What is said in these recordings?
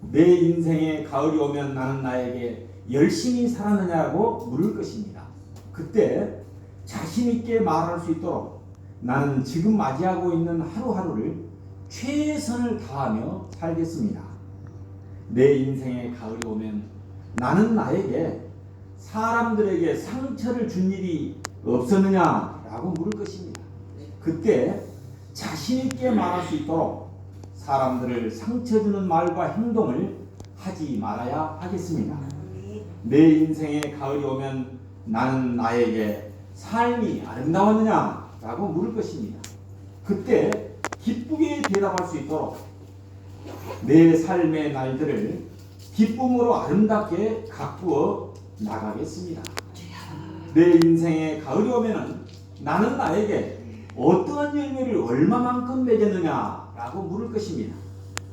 내 인생에 가을이 오면 나는 나에게 열심히 살았느냐고 물을 것입니다. 그때 자신 있게 말할 수 있도록 나는 지금 맞이하고 있는 하루하루를 최선을 다하며 살겠습니다. 내 인생에 가을이 오면 나는 나에게 사람들에게 상처를 준 일이 없었느냐라고 물을 것입니다. 그때 자신 있게 말할 수 있도록 사람들을 상처 주는 말과 행동을 하지 말아야 하겠습니다. 내 인생에 가을이 오면 나는 나에게 삶이 아름다웠느냐라고 물을 것입니다. 그때 기쁘게 대답할 수 있도록 내 삶의 날들을 기쁨으로 아름답게 가꾸어 나가겠습니다. 내 인생에 가을이 오면은 나는 나에게 어떠한 열매를 얼마만큼 맺었느냐라고 물을 것입니다.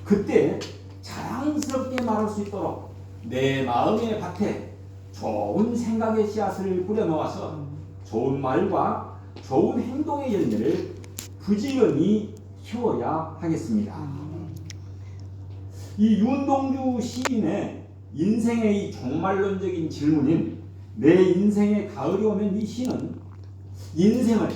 그때 자랑스럽게 말할 수 있도록 내 마음의 밭에 좋은 생각의 씨앗을 뿌려 놓아서 좋은 말과 좋은 행동의 열매를 부지런히 키워야 하겠습니다. 이 윤동주 시인의 인생의 이 종말론적인 질문인 내 인생에 가을이 오면 이 시는 인생을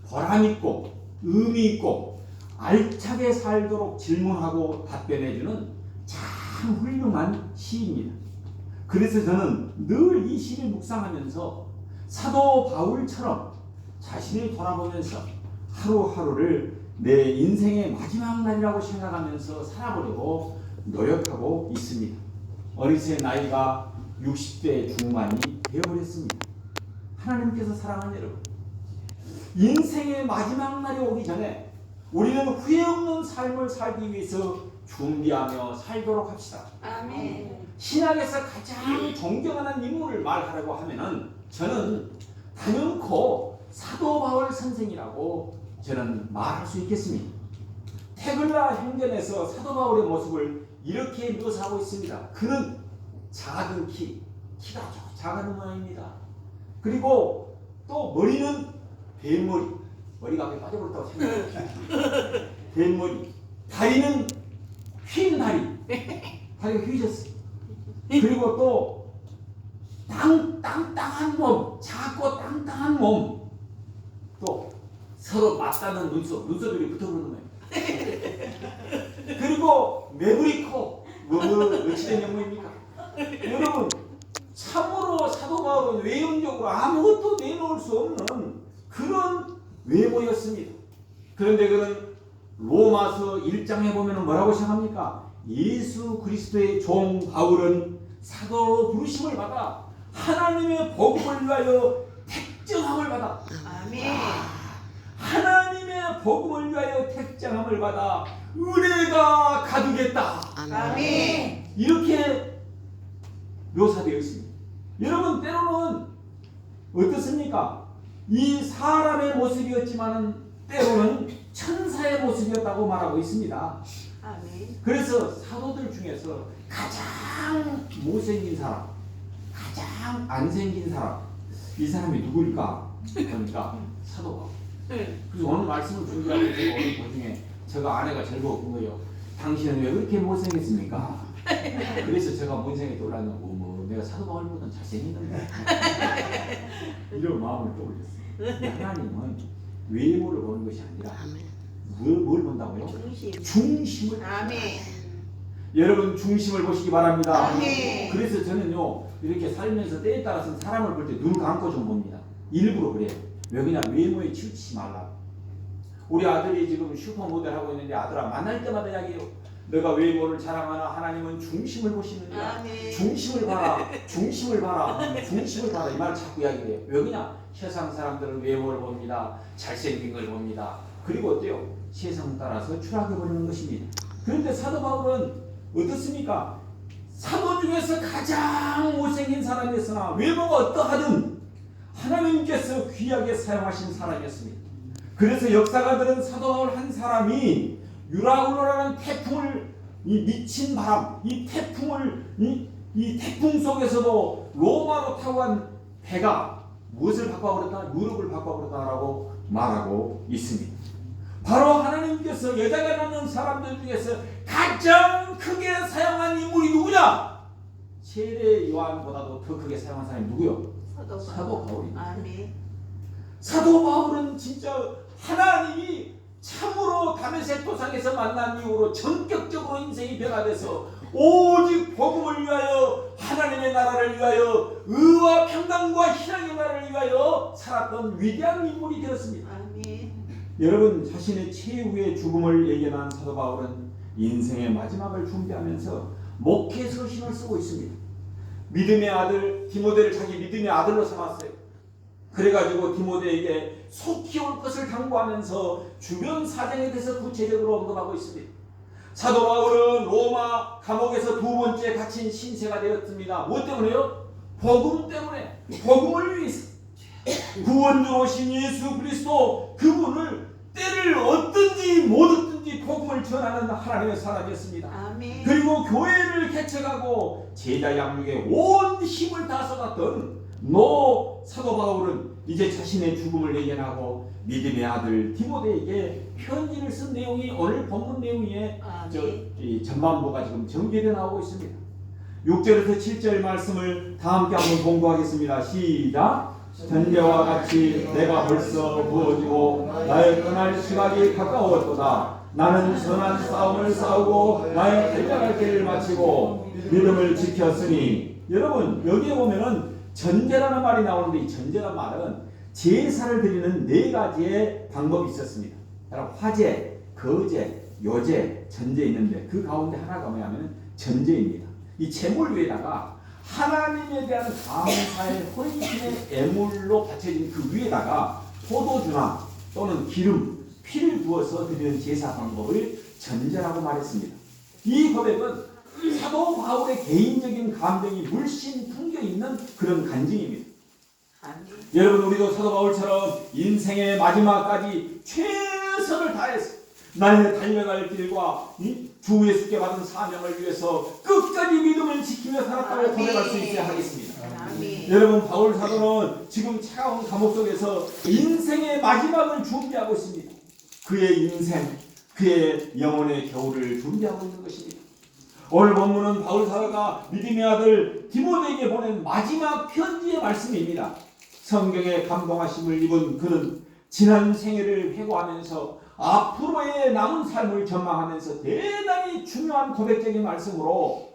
보람있고 의미있고 알차게 살도록 질문하고 답변해주는 참 훌륭한 시입니다. 그래서 저는 늘 이 시를 묵상하면서 사도 바울처럼 자신을 돌아보면서 하루하루를 내 인생의 마지막 날이라고 생각하면서 살아보려고 노력하고 있습니다. 어느새 나이가 60대 중반이 되어버렸습니다. 하나님께서 사랑하는 여러분, 인생의 마지막 날이 오기 전에 우리는 후회 없는 삶을 살기 위해서 준비하며 살도록 합시다. 아멘. 신학에서 가장 존경하는 인물을 말하라고 하면은 저는 단연코 사도 바울 선생이라고 저는 말할 수 있겠습니다. 테글라 행전에서 사도 바울의 모습을 이렇게 묘사하고 있습니다. 그는 작은 키가 작은 모양입니다. 그리고 또 머리는 뱀머리, 머리가 앞에 빠져버렸다고 생각합니다. 뱀머리, 다리는 휜 다리가 휘졌어요. 그리고 또 땅땅한 몸, 작고 땅땅한 몸, 또 서로 맞닿는 눈썹이 붙어버리는 거예요. 그리고 매부리 코, 어찌된 영문입니까? 여러분, 참으로 사도 바울은 외형적으로 아무것도 내놓을 수 없는 그런 외모였습니다. 그런데 그는 로마서 1장에 보면 뭐라고 시작합니까? 예수 그리스도의 종 바울은 사도 부르심을 받아 하나님의 복음을 위하여 택정함을 받아. 아멘. 하나님의 복음을 위하여 택정함을 받아 은혜가 가득했다. 아멘. 이렇게 묘사되어 있습니다. 여러분, 때로는 어떻습니까? 이 사람의 모습이었지만은 때로는 천사의 모습이었다고 말하고 있습니다. 아멘. 그래서 사도들 중에서 가장 못생긴 사람, 가장 안 생긴 사람, 이 사람이 누구일까? 그러니까 사도 바울. 그래서 오늘 말씀을 준비하고 제가 오늘 도중에 제가 아내가 제일 먹은 거예요. 당신은 왜 그렇게 못생겼습니까? 그래서 제가 못생겼다 올랐는데 내가 사도 바울보다 잘생겼는데 이런 마음을 떠올렸어요. 근데 하나님은 외모를 보는 것이 아니라 뭘 본다고요? 중심을. 아멘. 여러분, 중심을 보시기 바랍니다. 아멘. 그래서 저는요, 이렇게 살면서 때에 따라서는 사람을 볼 때 눈 감고 좀 봅니다. 일부러 그래요. 왜 그냥 외모에 치우치지 말라고. 우리 아들이 지금 슈퍼모델 하고 있는데 아들아 만날 때마다 이야기해요. 너가 외모를 자랑하나 하나님은 중심을 보시느냐. 아멘. 중심을 봐라. 중심을 봐라. 중심을 봐라. 이 말을 자꾸 이야기해요. 왜 그냥 세상 사람들은 외모를 봅니다. 잘생긴 걸 봅니다. 그리고 어때요? 세상 따라서 추락해버리는 것입니다. 그런데 사도 바울은 어떻습니까? 사도 중에서 가장 못생긴 사람이었으나 외모가 어떠하든 하나님께서 귀하게 사용하신 사람이었습니다. 그래서 역사가들은 사도 바울 한 사람이 유라굴로라는 태풍을 이 미친 바람, 이 태풍을 이 태풍 속에서도 로마로 타고 간 배가 무엇을 바꿔버렸다? 유럽을 바꿔버렸다라고 말하고 있습니다. 바로 하나님께서 여자가 낳는 사람들 중에서 가장 크게 사용한 인물 누구냐? 세례 요한보다도 더 크게 사용한 사람이 누구요? 사도 바울입니다. 아멘. 사도 바울은 진짜 하나님이 참으로 다메섹 도상에서 만난 이후로 전격적으로 인생이 변화돼서 오직 복음을 위하여 하나님의 나라를 위하여 의와 평강과 희락의 나라를 위하여 살았던 위대한 인물이 되었습니다. 아멘. 여러분, 자신의 최후의 죽음을 예견한 사도 바울은 인생의 마지막을 준비하면서 목회 서신을 쓰고 있습니다. 믿음의 아들 디모데를 자기 믿음의 아들로 삼았어요. 그래가지고 디모데에게 속히 올 것을 당부하면서 주변 사정에 대해서 구체적으로 언급하고 있습니다. 사도 바울은 로마 감옥에서 두 번째 갇힌 신세가 되었습니다. 무엇 때문에요? 복음 때문에. 복음을 위해서. 구원주로 오신 예수 그리스도 그분을 때를 얻든지 못 얻든지 복음을 전하는 하나님의 사람이었습니다. 아멘. 그리고 교회를 개척하고 제자 양육에 온 힘을 다 쏟았던 노 사도 바울은 이제 자신의 죽음을 예견하고 믿음의 아들 디모데에게 편지를 쓴 내용이 오늘 본문 내용에 이 전반부가 지금 전개되어 나오고 있습니다. 6절에서 7절 말씀을 다 함께 한번 공부하겠습니다. 시작. 전제와 같이 내가 벌써 부어지고 나의 떠날 시각이 가까웠도다. 나는 선한 싸움을 싸우고 나의 달려갈 길을 마치고 믿음을 지켰으니. 여러분, 여기에 보면은 전제라는 말이 나오는데 이 전제라는 말은 제사를 드리는 네 가지의 방법이 있었습니다. 화제, 거제, 요제, 전제 있는데 그 가운데 하나가 뭐냐면 전제입니다. 이 제물 위에다가 하나님에 대한 감사의 혼신의 애물로 바쳐진 그 위에다가 포도주나 또는 기름, 피를 부어서 드리는 제사 방법을 전제라고 말했습니다. 이 고백은 사도 바울의 개인적인 감정이 물씬 풍겨 있는 그런 간증입니다. 아멘. 여러분, 우리도 사도 바울처럼 인생의 마지막까지 최선을 다해서 나의 달려갈 길과 주 예수께 받은 사명을 위해서 끝까지 믿음을 지키며 살았다고 고백할 수 있어야 하겠습니다. 아멘. 여러분, 바울 사도는 지금 차가운 감옥 속에서 인생의 마지막을 준비하고 있습니다. 그의 인생, 그의 영혼의 겨울을 준비하고 있는 것입니다. 오늘 본문은 바울 사도가 믿음의 아들 디모데에게 보낸 마지막 편지의 말씀입니다. 성경의 감동하심을 입은 그는 지난 생애를 회고하면서 앞으로의 남은 삶을 전망하면서 대단히 중요한 고백적인 말씀으로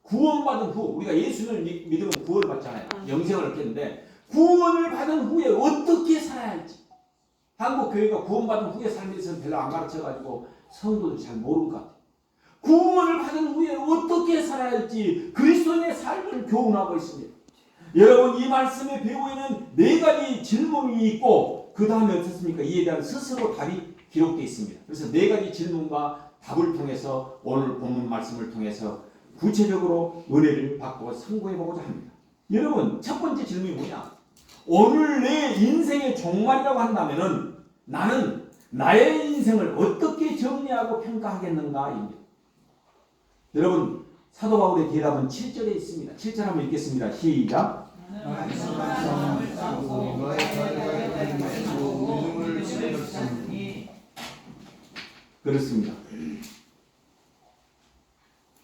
구원받은 후, 우리가 예수를 믿으면 구원을 받잖아요. 영생을 얻겠는데 구원을 받은 후에 어떻게 살아야 할지, 한국 교회가 구원받은 후의 삶에 대해서는 별로 안 가르쳐가지고 성도들이 잘 모르는 것 같아요. 구원을 받은 후에 어떻게 살아야 할지 그리스도인의 삶을 교훈하고 있습니다. 여러분, 이 말씀의 배후에는 네 가지 질문이 있고 그 다음에 어떻습니까? 이에 대한 스스로 답이 기록되어 있습니다. 그래서 네 가지 질문과 답을 통해서 오늘 본문 말씀을 통해서 구체적으로 은혜를 받고 상고해보고자 합니다. 여러분, 첫 번째 질문이 뭐냐? 오늘 내 인생의 종말이라고 한다면은 나는 나의 인생을 어떻게 정리하고 평가하겠는가입니다. 여러분, 사도 바울의 대답은 7절에 있습니다. 7절 한번 읽겠습니다. 시작. 그렇습니다.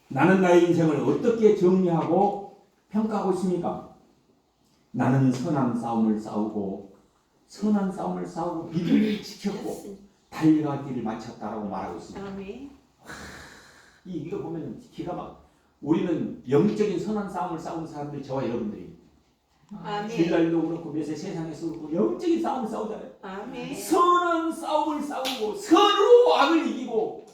나는 나의 인생을 어떻게 정리하고 평가하고 있습니까? 나는 선한 싸움을 싸우고 믿음을 지켰고 달려갈 길을 마쳤다라고 말하고 있습니다. 아멘. 이거 보면 기가 막, 우리는 영적인 선한 싸움을 싸우는 사람들이 저와 여러분들이 아멘. 주일날도 그렇고 매세 세상에서 그렇고 영적인 싸움을 싸우잖아요. 아멘. 선한 싸움을 싸우고 선으로 악을 이기고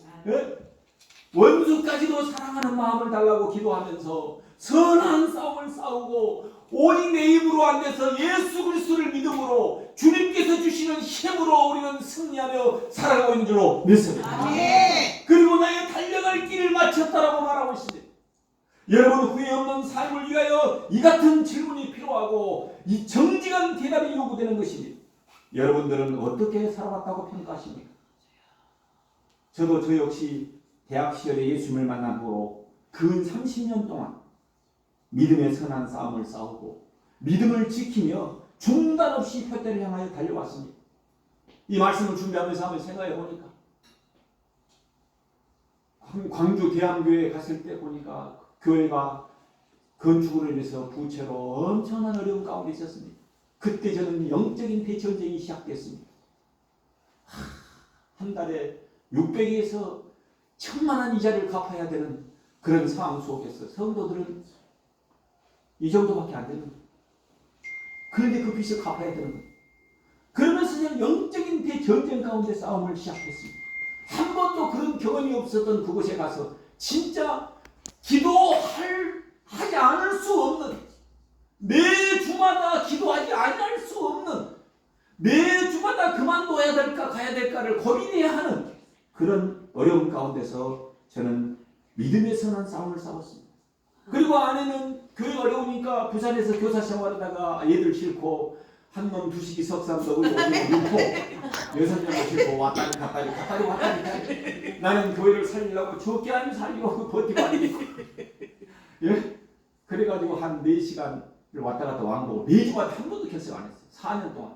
원수까지도 사랑하는 마음을 달라고 기도하면서 선한 싸움을 싸우고 오직 내 힘으로 안 돼서 예수 그리스도를 믿음으로 주님께서 주시는 힘으로 우리는 승리하며 살아가고 있는 줄로 믿습니다. 아멘. 그리고 나의 달려갈 길을 마쳤다라고 말하고 있습니다. 여러분, 후회 없는 삶을 위하여 이 같은 질문이 필요하고 이 정직한 대답이 요구되는 것입니다. 여러분들은 어떻게 살아왔다고 평가하십니까? 저도 저 역시 대학 시절에 예수님을 만난 후로 근 30년 동안 믿음의 선한 싸움을 싸우고 믿음을 지키며 중단 없이 표대를 향하여 달려왔습니다. 이 말씀을 준비하면서 한번 생각해 보니까 광주 대한교회에 갔을 때 보니까 교회가 건축으로 인해서 부채로 엄청난 어려운 가운데 있었습니다. 그때 저는 영적인 대전쟁이 시작됐습니다. 한 달에 600에서 1000만원 이자를 갚아야 되는 그런 상황 속에서 성도들은 이 정도밖에 안 되는 거예요. 그런데 그 빚을 갚아야 되는 거예요. 그러면서 그냥 영적인 대전쟁 가운데 싸움을 시작했습니다. 한 번도 그런 경험이 없었던 그곳에 가서 진짜 하지 않을 수 없는, 매주마다 기도하지 않을 수 없는, 매주마다 그만둬야 될까 가야 될까를 고민해야 하는 그런 어려움 가운데서 저는 믿음의 선한 싸움을 싸웠습니다. 그리고 아내는 교회 어려우니까 부산에서 교사 생활하다가 애들 싣고 한 놈 두식이 석삼도 울고 울고 여섯 명을 싣고 왔다리 갔다리 나는 교회를 살리려고 죽게 아니면 살리고 버티고 아니고 예? 그래가지고 한 4시간을 왔다 갔다 왕복을 매주마다 한 번도 결석 안 했어요. 4년 동안.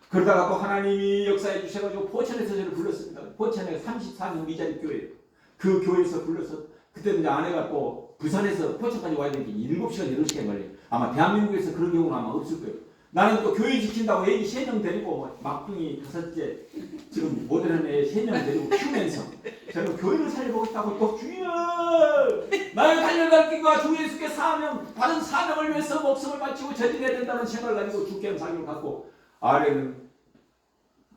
그러다가 또 하나님이 역사해 주셔가지고 포천에서 저를 불렀습니다. 포천에 34년 미자리 교회예요. 그 교회에서 불러서 그때 이제 아내가 또 부산에서 포천까지 와야 되니까 7시간 8시간 걸려요. 아마 대한민국에서 그런 경우는 아마 없을 거예요. 나는 또 교회 지킨다고 애기 3명 데리고 막둥이 5째 지금 모델한 애 3명 데리고 키우면서 저는 교회를 살려보겠다고 또 주여 나의 달려갈 길과 주 예수께 받은 사명을 위해서 목숨을 바치고 전진해야 된다는 생각을 가지고 주께는 사명을 갖고 아래는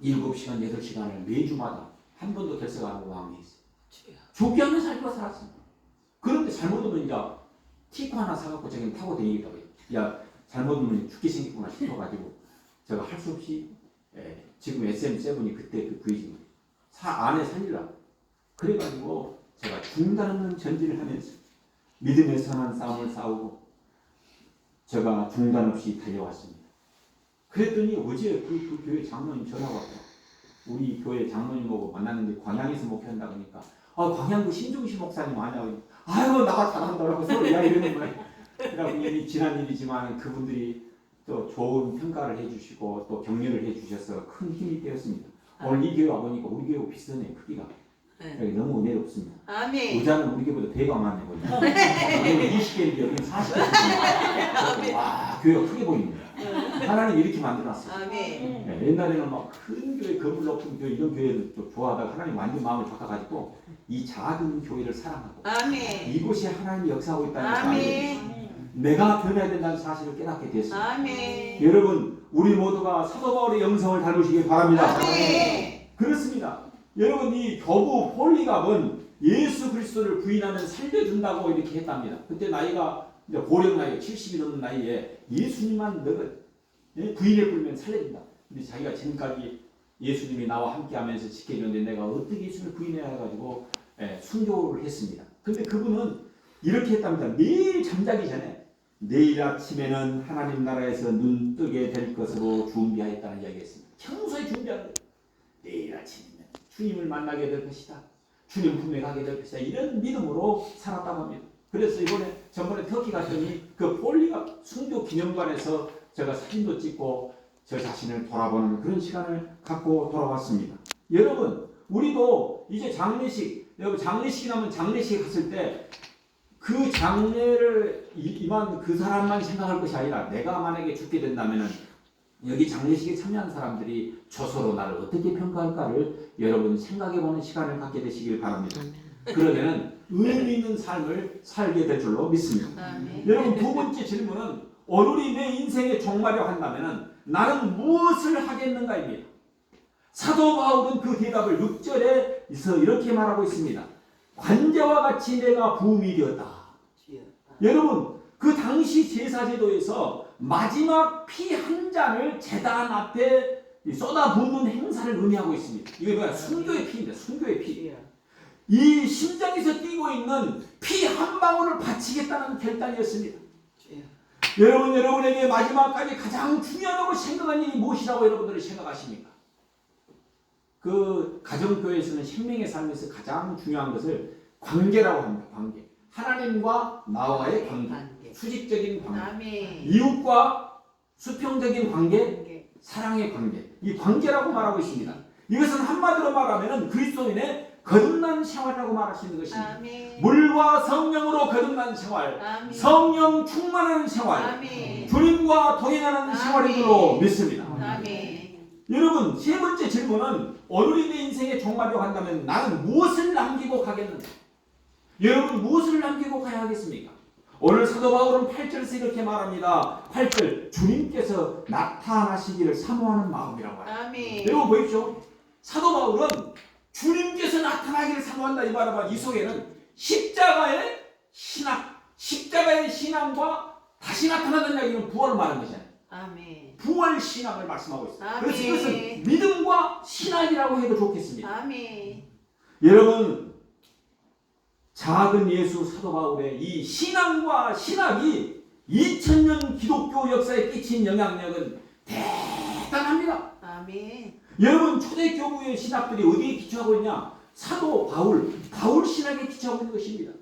7시간 8시간을 매주마다 한 번도 결석 안 하고 왕래했어요. 죽게 하면 살고 살았습니다. 그런데 잘못하면 이제 티코 하나 사갖고 저기는 타고 다니겠다고 해요. 야 잘못하면 죽게 생겼구나 싶어가지고 제가 할 수 없이 지금 SM7이 그때 그 부이지 안에 살리려고 그래가지고 제가 중단 없는 전진을 하면서 믿음의 선한 싸움을 싸우고 제가 중단 없이 달려왔습니다. 그랬더니 어제 그 교회 장로님 전화가 왔어요. 우리 교회 장로님하고 만났는데 광양에서 목회한다고 하니까 광양 그 신중시 목사님 아냐고 아이고 나가 잘한다고 서로 이야기하는 거예요. 그러니까 이미 지난 일이지만 그분들이 또 좋은 평가를 해주시고 또 격려를 해주셔서 큰 힘이 되었습니다. 오늘 이 교회 와보니까 우리 교회하고 비슷하네 크기가. 여기 너무 은혜롭습니다. 아멘. 의자는 우리 교회보다 배가 많네 보이네. 여기 20개인데 여기 40개. 와 교회가 크게 보입니다. 하나님 이렇게 만들어놨어요. 아멘. 네, 옛날에는 막 큰 교회 건물 높은 교회 이런 교회를 또 좋아하다가 하나님 완전 마음을 바꿔가지고 이 작은 교회를 사랑하고 아멘. 이곳이 하나님이 역사하고 있다는 사실을 아멘. 내가 변해야 된다는 사실을 깨닫게 됐습니다. 아멘. 여러분 우리 모두가 사도 바울의 영성을 닮으시길 바랍니다. 아멘. 그렇습니다. 여러분 이 교부 폴리갑은 예수 그리스도를 부인하면 살려준다고 이렇게 했답니다. 그때 나이가 이제 고령 나이 70이 넘는 나이에 예수님만 너가 부인해 불면 살려준다. 근데 자기가 지금까지 예수님이 나와 함께하면서 지켜줬는데 내가 어떻게 예수님을 부인해야 해가지고 순교를 했습니다. 근데 그분은 이렇게 했답니다. 매일 잠자기 전에 내일 아침에는 하나님 나라에서 눈 뜨게 될 것으로 준비하였다는 이야기했습니다. 평소에 준비하는 거예요. 내일 아침이면 주님을 만나게 될 것이다. 주님 품에 가게 될 것이다. 이런 믿음으로 살았다고 합니다. 그래서 전번에 터키 갔더니 그 폴리가 순교 기념관에서 제가 사진도 찍고 저 자신을 돌아보는 그런 시간을 갖고 돌아왔습니다. 여러분 우리도 이제 장례식이 나면 장례식에 갔을 때 그 장례를 임한 그 사람만 생각할 것이 아니라 내가 만약에 죽게 된다면은 여기 장례식에 참여한 사람들이 조서로 나를 어떻게 평가할까를 여러분 생각해보는 시간을 갖게 되시길 바랍니다. 그러면 의미 있는 삶을 살게 될 줄로 믿습니다. 아멘. 여러분 두 번째 질문은 오늘이 내 인생의 종말이라고 한다면 나는 무엇을 하겠는가입니다. 사도 바울은 그 대답을 6절에서 이렇게 말하고 있습니다. 관제와 같이 내가 부음이 되었다. 여러분 그 당시 제사제도에서 마지막 피 한 잔을 제단 앞에 쏟아붓는 행사를 의미하고 있습니다. 이게 뭐야? 순교의 피입니다. 순교의 피. 이 심장에서 뛰고 있는 피 한 방울을 바치겠다는 결단이었습니다. 여러분에게 마지막까지 가장 중요하다고 생각한 일이 무엇이라고 여러분들이 생각하십니까? 그 가정교회에서는 생명의 삶에서 가장 중요한 것을 관계라고 합니다. 관계. 하나님과 나와의 관계. 수직적인 관계. 아멘. 이웃과 수평적인 관계, 사랑의 관계. 이 관계라고 말하고 있습니다. 이것은 한마디로 말하면 그리스도인의 거듭난 생활이라고 말할 수 있는 것입니다. 아멘. 물과 성령으로 거듭난 거듭난 생활, 아멘. 성령 충만한 생활, 아멘. 주님과 동행하는 생활인 줄로 믿습니다. 아멘. 여러분, 세 번째 질문은 오늘이 내 인생의 종말이라고 한다면 나는 무엇을 남기고 가겠는가? 여러분, 무엇을 남기고 가야 하겠습니까? 오늘 사도 바울은 8절에서 이렇게 말합니다. 8절, 주님께서 나타나시기를 사모하는 마음이라고 합니다. 아멘. 여러분 보십시오. 사도 바울은 주님께서 나타나기를 사모한다 이 말은 이 속에는 십자가의 신앙과 다시 나타나는 이야기는 부활을 말하는 것이야. 아멘. 부활 신앙을 말씀하고 있어요. 아멘. 그래서 이것은 믿음과 신앙이라고 해도 좋겠습니다. 아멘. 여러분, 작은 예수 사도 바울의 이 신앙과 신학이 2000년 기독교 역사에 끼친 영향력은 대단합니다. 아멘. 여러분, 초대교부의 신학들이 어디에 기초하고 있냐? 사도 바울 신학에 기초하고 있는 것입니다.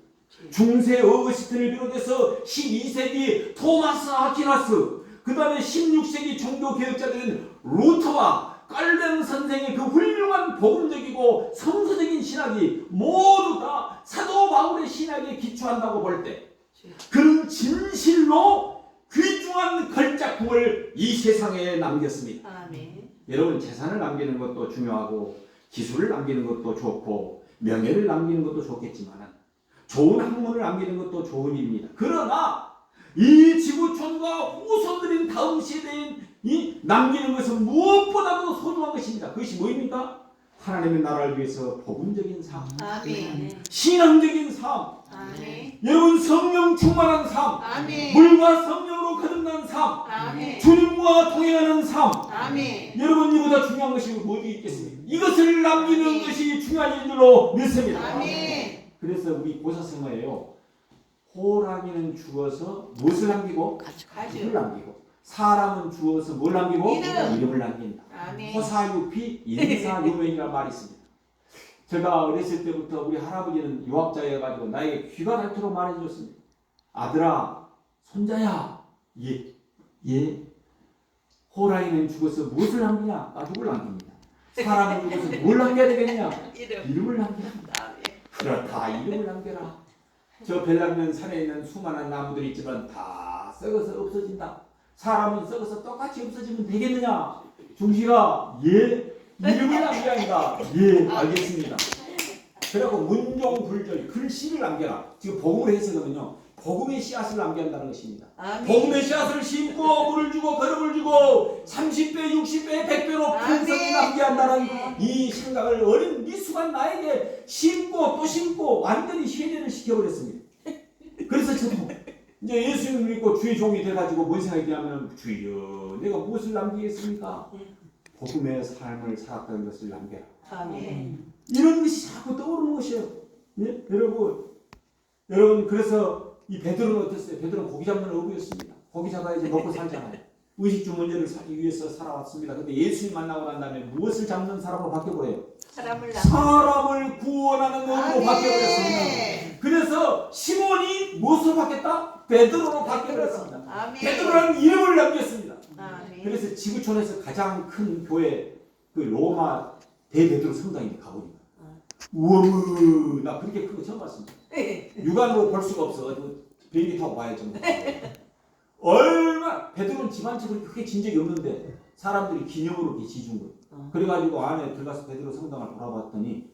중세 어거스틴을 비롯해서 12세기 토마스 아퀴나스, 그 다음에 16세기 종교개혁자들인 루터와 깔덴 선생의 그 훌륭한 복음적이고 성서적인 신학이 모두 다 사도 바울의 신학에 기초한다고 볼 때 그는 진실로 귀중한 걸작품을 이 세상에 남겼습니다. 아멘. 여러분, 재산을 남기는 것도 중요하고 기술을 남기는 것도 좋고 명예를 남기는 것도 좋겠지만 좋은 학문을 남기는 것도 좋은 일입니다. 그러나 이 지구촌과 후손들인 다음 세대인 남기는 것은 무엇보다도 소중한 것입니다. 그것이 뭐입니까? 하나님의 나라를 위해서 복음적인 삶, 아멘. 신앙적인 삶, 아멘. 여러분 성령 충만한 삶, 아멘. 물과 성령으로 거듭난 삶, 아멘. 주님과 동행하는 삶. 아멘. 여러분, 이보다 중요한 것이 어디 있겠습니까? 이것을 남기는 아멘. 것이 중요한 줄로 믿습니다. 아멘. 그래서 우리 고사성어예요. 호랑이는 죽어서 무엇을 남기고? 가죽을 남기고. 사람은 죽어서 뭘 남기고? 이름을 남긴다. 아멘. 호사유피 인사유명이라는 말이 있습니다. 제가 어렸을 때부터 우리 할아버지는 유학자여가지고 나에게 귀가 닳도록 말해줬습니다. 아들아, 손자야, 예. 호랑이는 죽어서 무엇을 남기냐? 가죽을 남깁니다. 사람은 죽어서 뭘 남겨야 되겠냐? 이름을 남겨야 한다. 아멘. 그렇다, 이름을 남겨라. 저 벨랑면 산에 있는 수많은 나무들이 있지만 다 썩어서 없어진다. 사람은 썩어서 똑같이 없어지면 되겠느냐? 중시가 예, 이름을 남겨야 한다. 예, 알겠습니다. 그리고 문종불절 글씨를 남겨라. 지금 복음을 해석하면요, 복음의 씨앗을 남겨야 한다는 것입니다. 아멘. 복음의 씨앗을 심고 물을 주고 거름을 주고 30배, 60배, 100배로 풍성히 남겨야 한다는 이 생각을 어린 미숙한 나에게 심고 또 심고 완전히 세뇌를 시켜버렸습니다. 그래서 저도 이제 예수님을 믿고 주의 종이 돼가지고 뭔 생각이 드냐면, 주여, 내가 무엇을 남기겠습니까? 복음의 삶을 살았다는 것을 남겨라. 아멘. 이런 것이 자꾸 떠오르는 것이에요. 예? 여러분, 그래서 이 베드로는 어땠어요? 베드로는 고기 잡는 어부였습니다. 고기 잡아야지 먹고 살잖아요. 의식주 문제를 살기 위해서 살아왔습니다. 근데 예수님 만나고 난 다음에 무엇을 잡는 사람으로 바뀌어버려요? 사람을 구원하는 어부로 바뀌어버렸습니다. 그래서 시몬이 무엇으로 바뀌었다? 베드로로 바뀌어버렸습니다. 아멘. 베드로라는 이름을 남겼습니다. 아멘. 그래서 지구촌에서 가장 큰 교회, 그 로마 대베드로 성당에 가보니까 우와, 나 그렇게 큰 거 처음 봤습니다. 육안으로 볼 수가 없어. 비행기 타고 봐야죠. 얼마 베드로는 집 한 채 그렇게 크게 진 적이 없는데 사람들이 기념으로 이렇게 지준 거예요. 그래가지고 안에 들어가서 베드로 성당을 돌아봤더니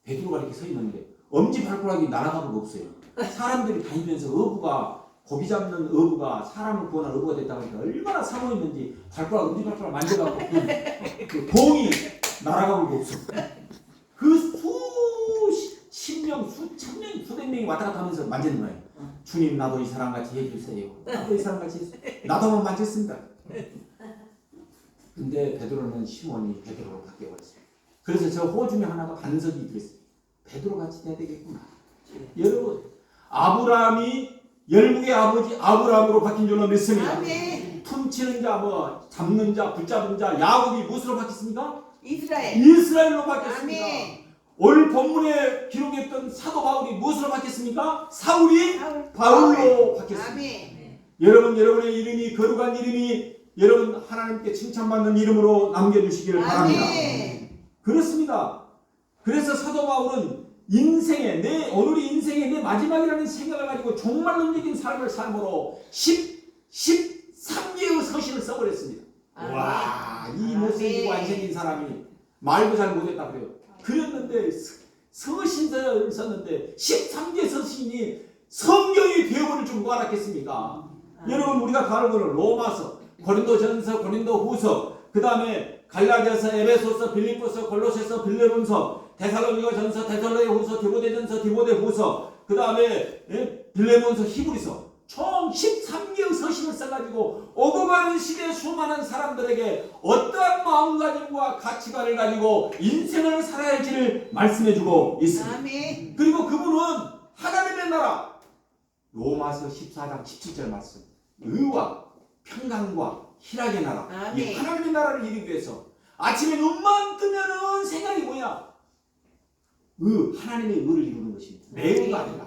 베드로가 이렇게 서 있는데 엄지발가락이 날아가는 거 없어요. 사람들이 다니면서 고기 잡는 어부가 사람을 구원하는 어부가 됐다고 하니까 얼마나 사모했는지 엄지발가락 만져갖고 그 봉이 날아가는 거 없어. 그 수십 명, 수천 명, 수백 명이 왔다 갔다 하면서 만지는 거예요. 주님, 나도 이 사람같이 해주세요. 나도 이 사람같이 해주세요. 나도 한번 만졌습니다. 근데 베드로는 시몬이 베드로로 바뀌어버렸어요. 그래서 저 호 중에 하나가 반석이 들었어요. 베드로같이 돼야 되겠구나. 여러분, 아브라함이 열국의 아버지 아브라함으로 바뀐 줄로 믿습니다. 아멘. 훔치는 자, 잡는 자, 붙잡은 자, 야곱이 무엇으로 바뀌었습니까? 이스라엘로 바뀌었습니다. 아멘. 오늘 본문에 기록했던 사도 바울이 무엇으로 바뀌었습니까? 사울이 바울로 바뀌었습니다. 아멘. 여러분의 이름이 거룩한 이름이 여러분 하나님께 칭찬받는 이름으로 남겨주시기를 바랍니다. 아멘. 그렇습니다. 그래서 사도 바울은 오늘이 인생의 내 마지막이라는 생각을 가지고 정말 넘겨진 삶을 삶으로 13개의 서신을 써버렸습니다. 와, 이 못생기고 안 생긴 사람이 말도 잘 못했다 그래요. 그랬는데 서신서를 썼는데 13개 서신이 성경이 되어버릴 줄 누가 알았겠습니까? 여러분, 우리가 가는 거는 로마서, 고린도전서, 고린도후서, 그 다음에 갈라디아서, 에베소서, 빌립보서, 골로새서, 빌레몬서, 데살로니가전서, 데살로니가후서, 디모데전서, 디모데후서, 그 다음에 빌레몬서, 히브리서, 총 13개의 서신을 써가지고 오고 가는 시대의 수많은 사람들에게 어떠한 마음가짐과 가치관을 가지고 인생을 살아야 할지를 말씀해주고 있습니다. 아멘. 그리고 그분은 하나님의 나라, 로마서 14장 17절 말씀, 의와 평강과 희락의 나라, 아멘. 이 하나님의 나라를 이루기 위해서 아침에 눈만 뜨면은 생각이 뭐냐? 하나님의 의를 이루는 것입니다. 내 의가 아니라,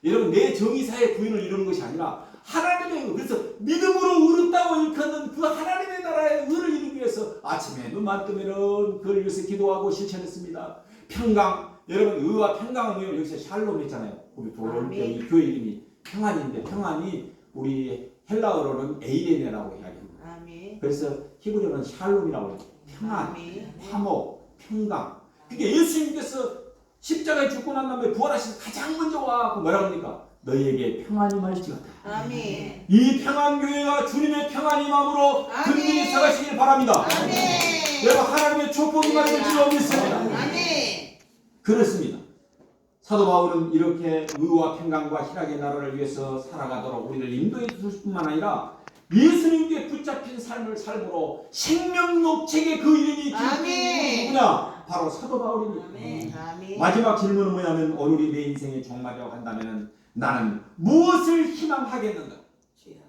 여러분, 내 정의사의 구현을 이루는 것이 아니라 하나님의 의. 그래서 믿음으로 의롭다고 일컫는 그 하나님의 나라의 의를 이루기 위해서 아침에 눈만 뜨면은 그걸 위해서 기도하고 실천했습니다. 평강, 여러분, 의와 평강은 여기서 샬롬 했잖아요. 우리 이 교회 이름이 평안인데, 평안이 우리 헬라어로는 에이레네라고 이야기합니다. 아멘. 그래서 히브리어는 샬롬이라고 해요. 평안, 아멘. 화목, 평강. 그게 예수님께서 십자가에 죽고 난 다음에 부활하신 가장 먼저 와서 뭐라 합니까? 너희에게 평안이 말지어다. 아멘. 이 평안교회가 주님의 평안이 마음으로 아멘. 근근히 살아가시길 바랍니다. 아멘. 여러분, 하나님의 축복이 많이 줄로 믿습니다. 아멘. 그렇습니다. 사도 바울은 이렇게 의와 평강과 희락의 나라를 위해서 살아가도록 우리를 인도해 주실 뿐만 아니라 예수님께 붙잡힌 삶을 삶으로 생명록책에 그 이름이 기록된 누구냐? 바로 사도 바울입니다. 아멘. 마지막 질문은 뭐냐면, 오늘이 내 인생의 종말이라고 한다면 나는 무엇을 희망하겠는가?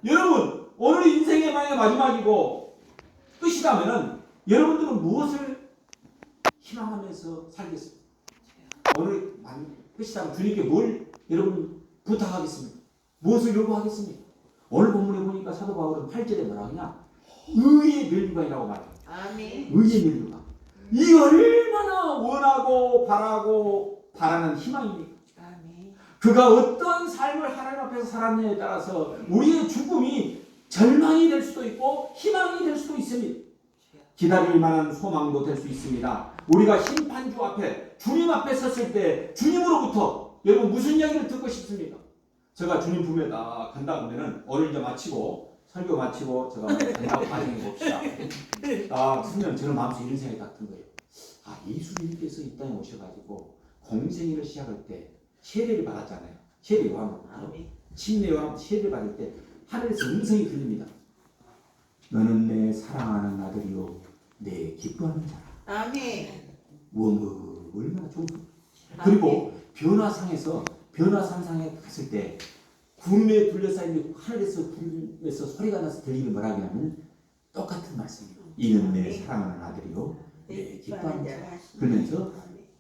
여러분, 오늘이 인생의 만약 마지막이고 끝이라면 여러분들은 무엇을 희망하면서 살겠습니까? 오늘 끝이라면 주님께 뭘 여러분 부탁하겠습니까? 무엇을 요구하겠습니까? 오늘 본문에 보니까 사도 바울은 8절에 뭐라 하냐? 의의 멸류관이라고 말해요. 아멘. 의의 멸류관. 이 얼마나 원하고 바라는 희망입니까? 아멘. 그가 어떤 삶을 하나님 앞에서 살았느냐에 따라서 우리의 죽음이 절망이 될 수도 있고 희망이 될 수도 있습니다. 기다릴 만한 소망도 될 수 있습니다. 우리가 심판주 앞에, 주님 앞에 섰을 때 주님으로부터 여러분 무슨 이야기를 듣고 싶습니까? 제가 주님 품에 다 간다 그러면은 오늘 이제 마치고 설교 마치고 제가 간다고 가정해 봅시다. 그러면 저는 마음속에 이런 생각이 딱 든 거예요. 예수님께서 이 땅에 오셔가지고 공생애를 시작할 때 세례를 받았잖아요. 세례 요한으로부터. 침례 요한으로부터 세례를 받을 때 하늘에서 음성이 들립니다. 너는 내 사랑하는 아들이요 내 기뻐하는 자라. 아멘. 얼마나 좋은. 그리고 변화산상에 갔을 때 구름에 둘러싸인 하늘에서 구름에서 소리가 나서 들리는 뭐라 하냐면 똑같은 말씀이에요. 이는 내 사랑하는 아들이요 내 기뻐하는 자라. 그러면서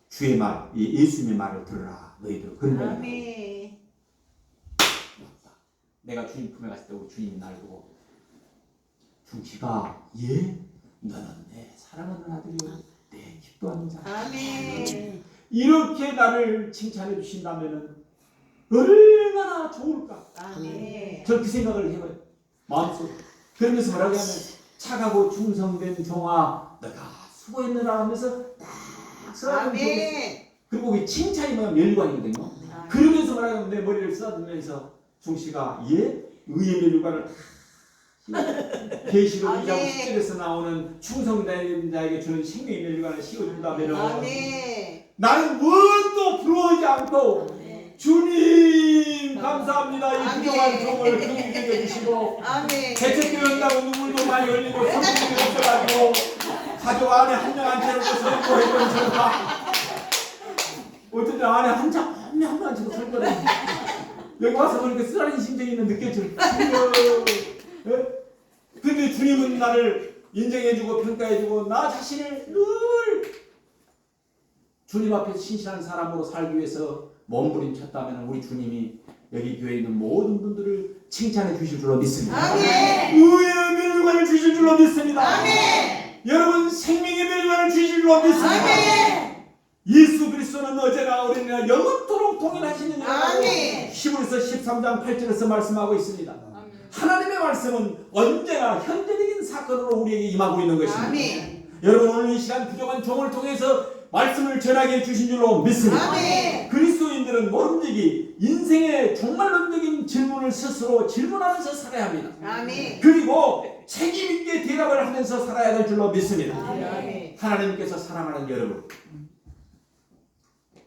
주의 말, 예수님의 말을 들으라 너희들. 그런 아멘. 내가 주님 품에 갔을 때 우리 주님이 날 보고 중시가 너는 내 사랑하는 아들이요 내 기뻐하는 자라. 아멘. 이렇게 나를 칭찬해 주신다면 얼마나 좋을까. 아멘. 저는 그 생각을 해봐요. 마음속에. 그러면서 뭐라고 하면 차가고 충성된 종아 너가 수고했느라 하면서 딱 쓰라고. 그리고 이 칭찬이 뭐냐 멸관이거든요. 그러면서 뭐라고 하면 내 머리를 쓰다듬으면서 중시가 의의 멸관을 계시록 2장 10절에서 나오는 충성된 자에게 주는 생명의 멸관을 씌워준다면 나는 무엇도 부러워하지 않고 주님 감사합니다. 이 부정한 종을 긍휼히 여기시고 대책되었다고 눈물도 많이 흘리고 성품이 없어가지고 가족 안에 한 명 앉혀놓고 설교했던 저가 어쩐지 안에 한 명 앉혀서 설교를 여기 와서 보니까 쓰라린 심정이 느껴져요. 근데 주님은 나를 인정해주고 평가해주고 나 자신을 늘 주님 앞에 신실한 사람으로 살기 위해서 몸부림쳤다면 우리 주님이 여기 교회에 있는 모든 분들을 칭찬해 주실 줄로 믿습니다. 의의 멸관을 주실 줄로 믿습니다. 여러분 생명의 멸관을 주실 줄로 믿습니다. 예수 그리스도 그리스도는 어제나 오늘이나 영원토록 동일하시는 아멘. 히브리서 13장 8절에서 말씀하고 있습니다. 하나님의 말씀은 언제나 현재적인 사건으로 우리에게 임하고 있는 것입니다. 아멘. 여러분 오늘 이 시간 부족한 종을 통해서 말씀을 전하게 해주신 줄로 믿습니다. 아멘. 그리스도인들은 모름지기 인생의 종말론적인 질문을 스스로 질문하면서 살아야 합니다. 아멘. 그리고 책임있게 대답을 하면서 살아야 될 줄로 믿습니다. 아멘. 하나님께서 사랑하는 여러분,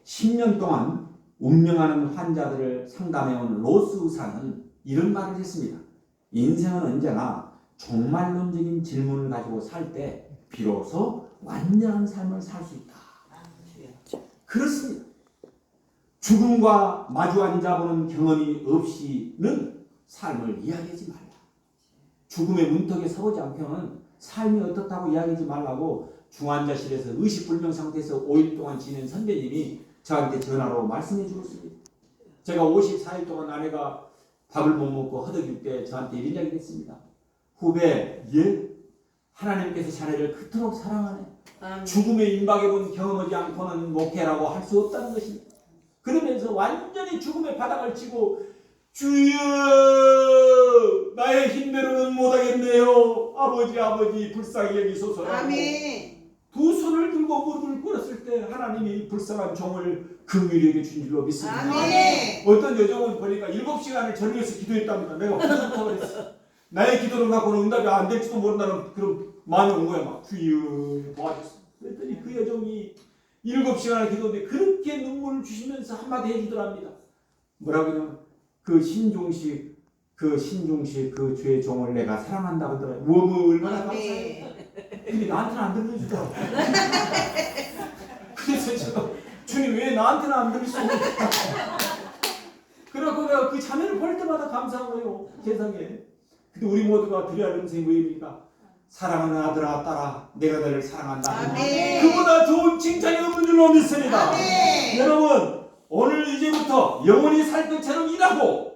10년 동안 운명하는 환자들을 상담해온 로스 의사는 이런 말을 했습니다. 인생은 언제나 종말론적인 질문을 가지고 살 때 비로소 완전한 삶을 살 수 있다. 그렇습니다. 죽음과 마주 앉아보는 경험이 없이는 삶을 이야기하지 말라. 죽음의 문턱에 서보지 않고는 삶이 어떻다고 이야기하지 말라고 중환자실에서 의식불명 상태에서 5일 동안 지낸 선배님이 저한테 전화로 말씀해 주었습니다. 제가 54일 동안 아내가 밥을 못 먹고 허덕일 때 저한테 이런 이야기를 했습니다. 후배, 예? 하나님께서 자네를 그토록 사랑하네. 아멘. 죽음에 임박해본 경험하지 않고는 목회라고 할 수 없다는 것입니다. 그러면서 완전히 죽음의 바닥을 치고 주여 나의 힘대로는 못하겠네요. 아버지 불쌍히 여기소서라고 아멘. 두 손을 들고 무릎을 꿇었을 때 하나님이 불쌍한 종을 긍휼히 여겨주신 줄로 믿습니다. 아멘. 어떤 여종은 보니까 7시간을 전혀서 기도했답니다. 내가 부족하다고 그랬어. 나의 기도를 갖고는 응답이 안 될지도 모른다는 그런 마음이 온 거야. 막 주여 도와주세요. 그랬더니 그 여종이 7시간을 기도했는데 그렇게 눈물을 주시면서 한마디 해주더랍니다. 뭐라고 하냐면 그 신중식 그 주의 종을 내가 사랑한다고 하더라고요. 뭐 얼마나 감사해요. 근데 나한테는 안 들려주더라고. 그래서 제가 주님 왜 나한테는 안 들리시고 그래갖고 내가 그 자매를 볼 때마다 감사한 거예요. 세상에. 근데 우리 모두가 드려야 할 음성이 뭐입니까? 사랑하는 아들아 딸아 내가 너를 사랑한다. 아멘. 그보다 좋은 칭찬이 없는 줄로 믿습니다. 아멘. 여러분 오늘 이제부터 영원히 살 것처럼 일하고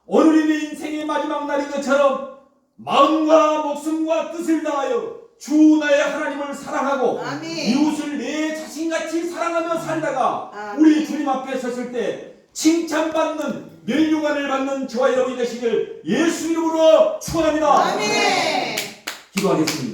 오늘이 내 인생의 마지막 날인 것처럼 마음과 목숨과 뜻을 다하여 주 나의 하나님을 사랑하고 아멘. 이웃을 내 자신같이 사랑하며 살다가 아멘. 우리 주님 앞에 섰을 때 칭찬받는 멸류관을 받는 저와 여러분이 되시길 예수 이름으로 축원합니다. 아멘. 기도하겠습니다.